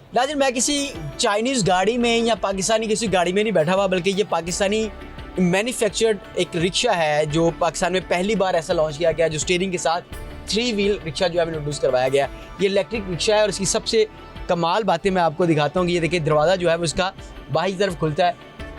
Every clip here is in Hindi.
नाज़रीन, मैं किसी चाइनीज़ गाड़ी में या पाकिस्तानी किसी गाड़ी में नहीं बैठा हुआ, बल्कि ये पाकिस्तानी मैन्युफैक्चर्ड एक रिक्शा है जो पाकिस्तान में पहली बार ऐसा लॉन्च किया गया, जो स्टीयरिंग के साथ 3 व्हील रिक्शा जो है इंट्रोड्यूस करवाया गया। ये इलेक्ट्रिक रिक्शा है और इसकी सबसे कमाल बातें मैं आपको दिखाता हूँ कि ये देखिए, दरवाज़ा जो है वो इसका बाहरी तरफ खुलता है।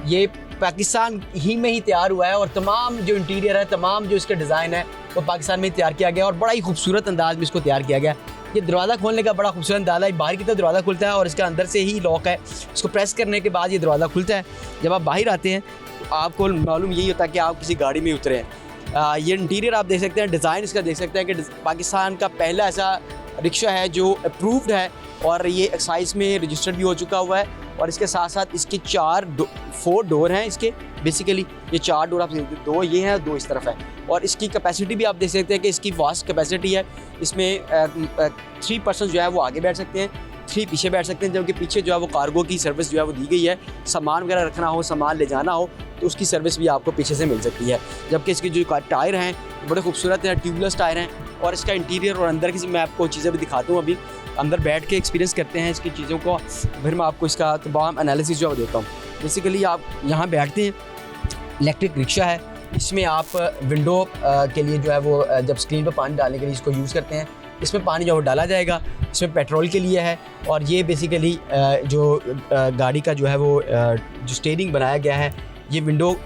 ये पाकिस्तान ही में ही तैयार हुआ है और तमाम जो इंटीरियर है, तमाम जो इसका डिज़ाइन है वो पाकिस्तान में ही तैयार किया गया और बड़ा ही खूबसूरत अंदाज में इसको तैयार किया गया। ये दरवाज़ा खोलने का बड़ा खूबसूरत अंदाज़ है। बाहर की तरफ दरवाज़ा खुलता है और इसका अंदर से ही लॉक है। इसको प्रेस करने के बाद ये दरवाज़ा खुलता है। जब आप बाहर आते हैं तो आपको मालूम यही होता है कि आप किसी गाड़ी में उतरे हैं। ये इंटीरियर आप देख सकते हैं, डिज़ाइन इसका देख सकते हैं कि पाकिस्तान का पहला ऐसा रिक्शा है जो अप्रूव्ड है और ये एक्साइज में रजिस्टर्ड भी हो चुका हुआ है। और इसके साथ साथ इसके 4 डोर हैं। इसके बेसिकली ये 4 डोर आप 2 ये हैं, 2 इस तरफ है। और इसकी कैपेसिटी भी आप देख सकते हैं कि इसकी वास्ट कैपेसिटी है। इसमें 3 पर्सन जो है वो आगे बैठ सकते हैं, 3 पीछे बैठ सकते हैं, जबकि पीछे जो है वो कार्गो की सर्विस जो है वो दी गई है। सामान वगैरह रखना हो, सामान ले जाना हो तो उसकी सर्विस भी आपको पीछे से मिल सकती है। जबकि इसके जो टायर हैं बड़े खूबसूरत हैं, ट्यूबलेस टायर हैं। और इसका इंटीरियर और अंदर की मैं आपको चीज़ें भी दिखाता हूँ। अभी अंदर बैठ के एक्सपीरियंस करते हैं इसकी चीज़ों को, फिर मैं आपको इसका तमाम एनालिसिस जो है देता हूँ। बेसिकली आप यहाँ बैठते हैं, इलेक्ट्रिक रिक्शा है। इसमें आप विंडो के लिए जो है वो जब स्क्रीन पर पानी डालने के लिए इसको यूज़ करते हैं। इसमें पानी जो है वो डाला जाएगा, इसमें पेट्रोल के लिए है। और ये बेसिकली जो गाड़ी का जो है वो जो स्टीयरिंग बनाया गया है, ये विंडो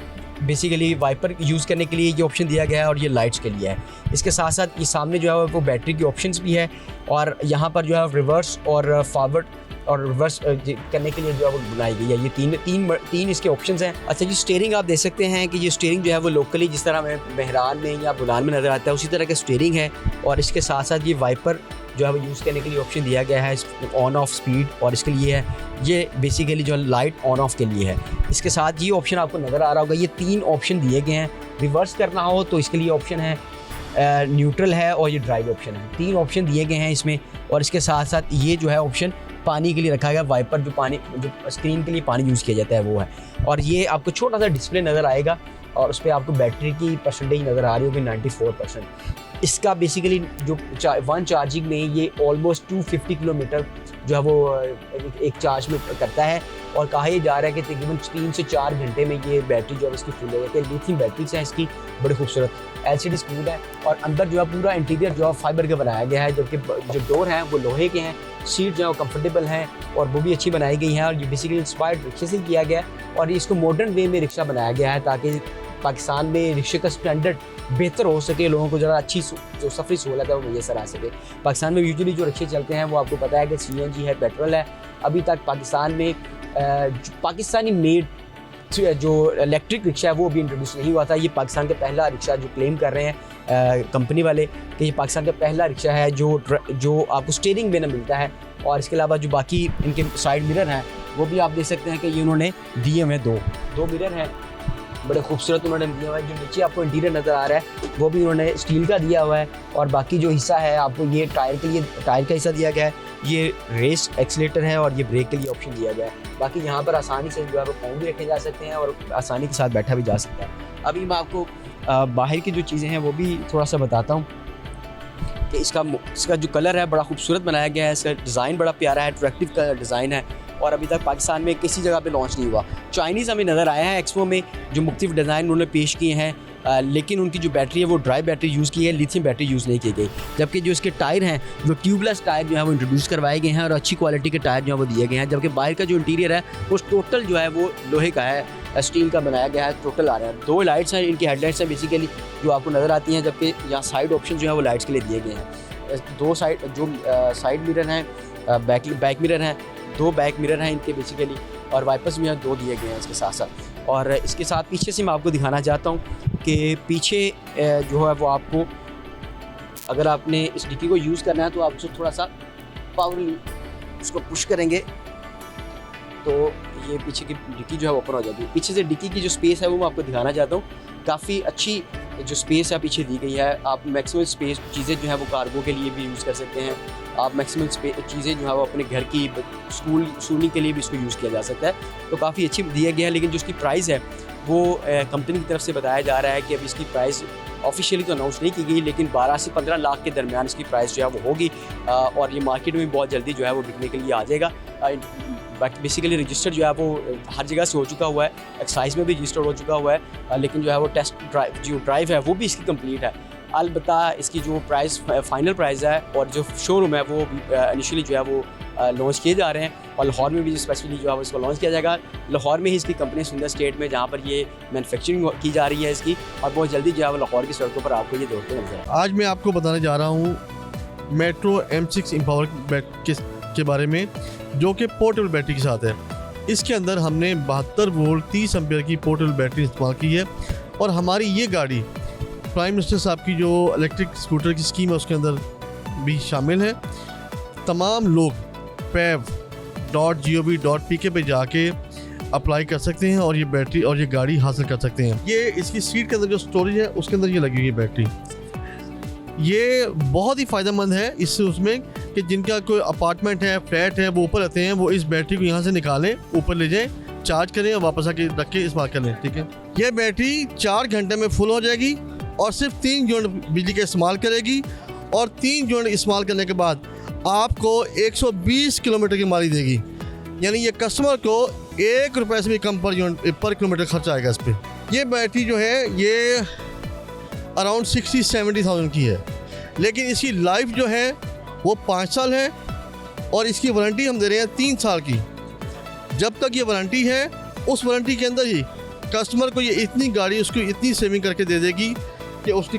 बेसिकली वाइपर यूज़ करने के लिए ये ऑप्शन दिया गया है और ये लाइट्स के लिए है। इसके साथ साथ ये सामने जो है वो बैटरी की ऑप्शंस भी है और यहाँ पर जो है रिवर्स और फॉरवर्ड और रिवर्स करने के लिए जो है वो बनाई गई है। ये तीन इसके ऑप्शंस हैं। अच्छा जी, स्टीयरिंग आप देख सकते हैं कि ये स्टीयरिंग जो है वो लोकली जिस तरह हमें बहरान में या बुलान में नज़र आता है उसी तरह का स्टीयरिंग है। और इसके साथ साथ ये वाइपर जो है वो यूज़ करने के लिए ऑप्शन दिया गया है, ऑन ऑफ स्पीड और इसके लिए है। ये बेसिकली जो लाइट ऑन ऑफ के लिए है। इसके साथ ये ऑप्शन आपको नज़र आ रहा होगा, ये 3 ऑप्शन दिए गए हैं। रिवर्स करना हो तो इसके लिए ऑप्शन है, न्यूट्रल है और ये ड्राइव ऑप्शन है। 3 ऑप्शन दिए गए हैं इसमें। और इसके साथ साथ ये जो है ऑप्शन पानी के लिए रखा गया, वाइपर जो स्क्रीन के लिए पानी यूज़ किया जाता है वो है। और ये आपको छोटा सा डिस्प्ले नज़र आएगा और उस पर आपको बैटरी की परसेंटेज नज़र आ रही होगी 94%। इसका बेसिकली जो 1 चार्जिंग में ये ऑलमोस्ट 250 किलोमीटर जो है वो एक चार्ज में करता है। और कहा यह जा रहा है कि तकरीबन 3 से 4 घंटे में ये बैटरी जो है इसकी फुल हो जाती है। लिथियम बैटरीज हैं इसकी, बड़ी खूबसूरत LCD स्क्रीन है। और अंदर जो है पूरा इंटीरियर जो है फाइबर का बनाया गया है, जबकि जो डोर हैं वो लोहे के हैं। सीट जो है वो कंफर्टेबल हैं और वो भी अच्छी बनाई गई हैं। और ये बेसिकली इंस्पायर्ड रिक्शे से किया गया है और इसको मॉडर्न वे में रिक्शा बनाया गया है ताकि पाकिस्तान में रिक्शे का स्टैंडर्ड बेहतर हो सके, लोगों को ज़रा अच्छी जो सफरी सहूलत है वो मैसर आ सके। पाकिस्तान में यूजुअली जो रिक्शे चलते हैं वो आपको पता है कि CNG है, पेट्रोल है। अभी तक पाकिस्तान में पाकिस्तानी मेड जो इलेक्ट्रिक रिक्शा है वो भी इंट्रोड्यूस नहीं हुआ था। ये पाकिस्तान का पहला रिक्शा जो क्लेम कर रहे हैं कंपनी वाले कि ये पाकिस्तान का पहला रिक्शा है जो आपको स्टीयरिंग में ना मिलता है। और इसके अलावा जो बाकी इनके साइड मिरर हैं वो भी आप देख सकते हैं कि ये उन्होंने दिए हुए दो मिरर हैं, बड़े खूबसूरत उन्होंने दिया हुआ है। जो नीचे आपको इंटीरियर नज़र आ रहा है वो भी उन्होंने स्टील का दिया हुआ है। और बाकी जो हिस्सा है आपको ये टायर का हिस्सा दिया गया है, ये रेस एक्सीलेटर है और ये ब्रेक के लिए ऑप्शन दिया गया है। बाकी यहाँ पर आसानी से जो है वो फ़ोन भी रखे जा सकते हैं और आसानी के साथ बैठा भी जा सकता है। अभी मैं आपको बाहर की जो चीज़ें हैं वो भी थोड़ा सा बताता हूँ कि इसका जो कलर है बड़ा खूबसूरत बनाया गया है। इसका डिज़ाइन बड़ा प्यारा है, अट्रैक्टिव का डिज़ाइन है और अभी तक पाकिस्तान में किसी जगह पे लॉन्च नहीं हुआ। चाइनीज़ हमें नज़र आया है एक्सपो में, जो मुख्तलिफ डिज़ाइन उन्होंने पेश किए हैं, लेकिन उनकी जो बैटरी है वो ड्राई बैटरी यूज़ की है, लिथियम बैटरी यूज़ नहीं की गई। जबकि जो इसके टायर हैं वो ट्यूबलेस टायर जो है वो इंट्रोड्यूस करवाए गए हैं और अच्छी क्वालिटी के टायर जो है वो दिए गए हैं। जबकि बाहर का जो इंटीरियर है वो टोटल जो है वो लोहे का है, स्टील का बनाया गया है। टोटल आ रहा है 2 लाइट्स हैं, इनकी हेडलाइट्स हैं बेसिकली जो आपको नज़र आती हैं, जबकि यहाँ साइड ऑप्शन जो है वो लाइट्स के लिए दिए गए हैं। 2 साइड मिरर हैं, बैक मिरर हैं, 2 बैक मिरर हैं इनके बेसिकली और वाइपर्स भी यहाँ 2 दिए गए हैं इसके साथ साथ। और इसके साथ पीछे से मैं आपको दिखाना चाहता हूँ कि पीछे जो है वो आपको अगर आपने इस डिक्की को यूज़ करना है तो आप थोड़ा सा पावरली उसको पुश करेंगे तो ये पीछे की डिक्की जो है ओपन हो जाती है। पीछे से डिक्की की जो स्पेस है वो मैं आपको दिखाना चाहता हूँ। काफ़ी अच्छी जो स्पेस है पीछे दी गई है। आप मैक्सिमम स्पेस चीज़ें जो है वो कार्गो के लिए भी यूज़ कर सकते हैं। आप मैक्सिमम चीज़ें जो है वो अपने घर की स्कूलिंग के लिए भी इसको यूज़ किया जा सकता है। तो काफ़ी अच्छी दिया गया है। लेकिन जो इसकी प्राइस है वो कंपनी की तरफ से बताया जा रहा है कि अभी इसकी प्राइस ऑफिशियली तो अनाउंस नहीं की गई, लेकिन 12 से 15 लाख के दरमियान इसकी प्राइस जो है वो होगी और ये मार्केट में बहुत जल्दी जो है वो बिकने के लिए आ जाएगा। बेसिकली रजिस्टर जो है वो हर जगह से हो चुका हुआ है, एक्साइज में भी रजिस्टर हो चुका हुआ है, लेकिन जो है वो टेस्ट ड्राइव जो ड्राइव है वो भी इसकी कंप्लीट है। अलबत्ता इसकी जो प्राइस फाइनल प्राइस है और जो शोरूम है वो इनिशियली जो है वो लॉन्च किए जा रहे हैं, और लाहौर में भी स्पेशली जो है वो इसको लॉन्च किया जाएगा। लाहौर में ही इसकी कंपनी सुंदर स्टेट में जहाँ पर ये मैन्युफैक्चरिंग की जा रही है इसकी, और बहुत जल्दी जो है वो लाहौर की सड़कों पर आपको ये दौड़ते नजर आएगा। आज मैं आपको बताने जा रहा हूँ मेट्रो M6 एम्पावर के बारे में, जो कि पोर्टेबल बैटरी के साथ है। इसके अंदर हमने 72 वोल्ट 30 एम्पियर की पोर्टेबल बैटरी इस्तेमाल की है, और हमारी ये गाड़ी प्राइम मिनिस्टर साहब की जो इलेक्ट्रिक स्कूटर की स्कीम है उसके अंदर भी शामिल है। तमाम लोग pev.gov.pk पे जाके अप्लाई कर सकते हैं और ये बैटरी और ये गाड़ी हासिल कर सकते हैं। ये इसकी सीट के अंदर जो स्टोरेज है उसके अंदर ये लगी हुई है बैटरी। ये बहुत ही फ़ायदेमंद है इससे उसमें कि जिनका कोई अपार्टमेंट है, फ्लैट है, वो ऊपर रहते हैं, वो इस बैटरी को यहाँ से निकालें, ऊपर ले जाएं, चार्ज करें और वापस आके रख के इस्तेमाल कर लें। ठीक है, यह बैटरी 4 घंटे में फुल हो जाएगी और सिर्फ 3 यूनिट बिजली का इस्तेमाल करेगी, और 3 यूनिट इस्तेमाल करने के बाद आपको 120 किलोमीटर की माली देगी। यानी ये कस्टमर को 1 रुपये से भी कम पर किलोमीटर खर्च आएगा इस पर। ये बैटरी जो है ये अराउंड 60-70,000 की है, लेकिन इसकी लाइफ जो है वो 5 साल है, और इसकी वारंटी हम दे रहे हैं 3 साल की। जब तक ये वारंटी है उस वारंटी के अंदर ही कस्टमर को ये इतनी गाड़ी उसको इतनी सेविंग करके दे देगी कि उसकी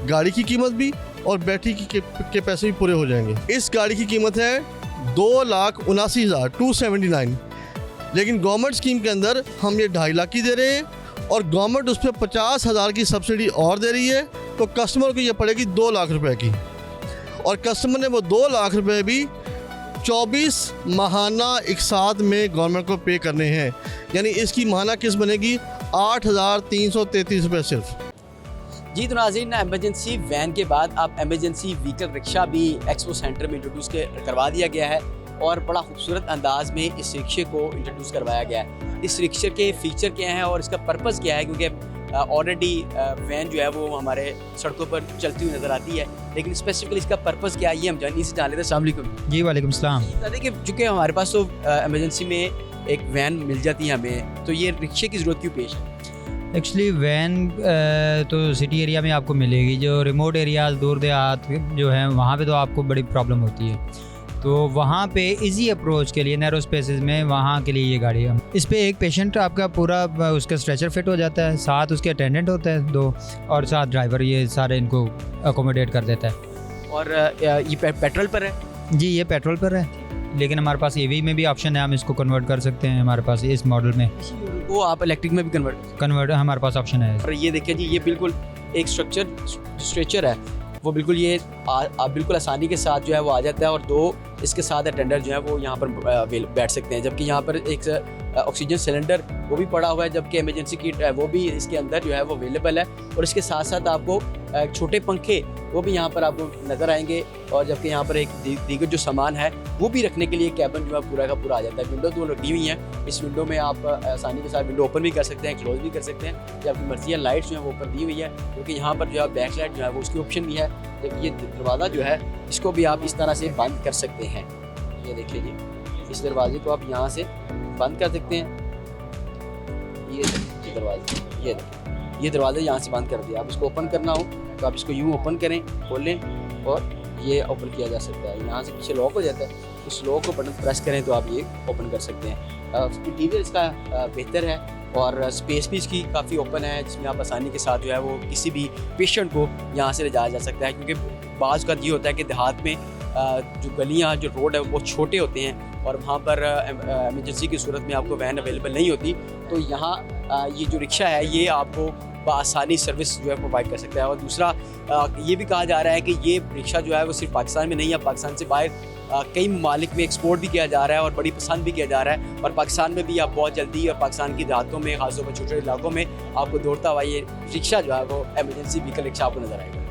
गाड़ी की कीमत भी और बैटरी के पैसे भी पूरे हो जाएंगे। इस गाड़ी की कीमत है 2,79,000 279, लेकिन गवर्नमेंट स्कीम के अंदर हम ये 2.5 लाख की दे रहे हैं, और गवर्नमेंट उस पर 50,000 की सब्सिडी और दे रही है, तो कस्टमर को ये पड़ेगी 2 लाख रुपए की, और कस्टमर ने वो 2 लाख रुपए भी 24 माहाना एक साथ में गवर्नमेंट को पे करने हैं। यानी इसकी माहाना किस्त बनेगी 8,333 रुपये सिर्फ। जी तो नाज़रीन, एमरजेंसी वैन के बाद अब एमरजेंसी व्हीकल रिक्शा भी एक्सपो सेंटर में इंट्रोड्यूस करवा दिया गया है, और बड़ा खूबसूरत अंदाज में इस रिक्शे को इंट्रोड्यूस करवाया गया है। इस रिक्शे के फ़ीचर क्या हैं और इसका पर्पज़ क्या है, क्योंकि ऑलरेडी वैन जो है वो हमारे सड़कों पर चलती हुई नज़र आती है, लेकिन स्पेसिफिकली इसका पर्पज़ क्या है ये हम जानिए से जान लेते हैं। अस्सलाम वालेकुम। जी वालेकुम सलाम। देखिए, चूँकि हमारे पास तो एमरजेंसी में एक वैन मिल जाती है हमें, तो ये रिक्शे की ज़रूरत क्यों पेश है? एक्चुअली वैन तो सिटी एरिया में आपको मिलेगी, जो रिमोट एरियाज़ दूर देहात जो हैं वहाँ पे तो आपको बड़ी प्रॉब्लम होती है, तो वहाँ पे इजी अप्रोच के लिए नैरो स्पेसेस में वहाँ के लिए ये गाड़ी है। इस पे एक पेशेंट आपका पूरा उसका स्ट्रेचर फिट हो जाता है, साथ उसके अटेंडेंट होता है 2, और साथ ड्राइवर, ये सारे इनको अकोमोडेट कर देता है। और ये पेट्रोल पर है? जी ये पेट्रोल पर है, लेकिन हमारे पास EV में भी ऑप्शन है, हम इसको कन्वर्ट कर सकते हैं। हमारे पास इस मॉडल में वो आप इलेक्ट्रिक में भी कन्वर्ट हमारे पास ऑप्शन है। और ये देखिए जी, ये बिल्कुल एक स्ट्रेचर है, वो बिल्कुल ये बिल्कुल आसानी के साथ जो है वो आ जाता है, और 2 इसके साथ अटेंडर जो है वो यहाँ पर बैठ सकते हैं। जबकि यहाँ पर एक ऑक्सीजन सिलेंडर वो भी पड़ा हुआ है, जबकि इमरजेंसी किट है वो भी इसके अंदर जो है वो अवेलेबल है, और इसके साथ साथ आपको छोटे पंखे वो भी यहाँ पर आपको नज़र आएंगे, और जबकि यहाँ पर एक दीगर जो सामान है वो भी रखने के लिए कैबिन जो है पूरा का पूरा आ जाता है। विंडो 2 लगी हुई हैं, इस विंडो में आप आसानी के साथ विंडो ओपन भी कर सकते हैं, क्लोज भी कर सकते हैं, जब आपकी मर्जी है। लाइट्स जो है वो ऊपर दी हुई है, क्योंकि यहाँ पर जो है बैक लाइट जो है वो उसकी ऑप्शन भी है। जब ये दरवाज़ा जो है इसको भी आप इस तरह से बंद कर सकते हैं। ये देखिए जी, इस दरवाजे को आप यहाँ से बंद कर सकते हैं। ये दरवाजे, ये दरवाज़ा यहाँ से बंद कर दिया। आप इसको ओपन करना हो तो आप इसको यूँ ओपन करें, खोलें, और ये ओपन किया जा सकता है। यहाँ से पीछे लॉक हो जाता है, उस लॉक को बटन प्रेस करें तो आप ये ओपन कर सकते हैं। इंटीरियर इसका बेहतर है, और स्पेस भी इसकी काफ़ी ओपन है, जिसमें आप आसानी के साथ जो है वो किसी भी पेशेंट को यहाँ से ले जाया जा सकता है। क्योंकि बाज़ का ये होता है कि देहात में जो गलियाँ, जो रोड है वो छोटे होते हैं, और वहाँ पर इमरजेंसी की सूरत में आपको वैन अवेलेबल नहीं होती, तो यहाँ ये जो रिक्शा है ये आपको आसानी सर्विस जो है प्रोवाइड कर सकता है। और दूसरा ये भी कहा जा रहा है कि ये रिक्शा जो है वो सिर्फ पाकिस्तान में नहीं है, पाकिस्तान से बाहर कई ममालिक में एक्सपोर्ट भी किया जा रहा है, और बड़ी पसंद भी किया जा रहा है। और पाकिस्तान में भी आप बहुत जल्दी, और पाकिस्तान की देहातों में, खासतौर पर छोटे इलाकों में आपको दौड़ता हुआ ये रिक्शा जो है वो एमरजेंसी व्हीकल रिक्शा आपको नज़र आएगा।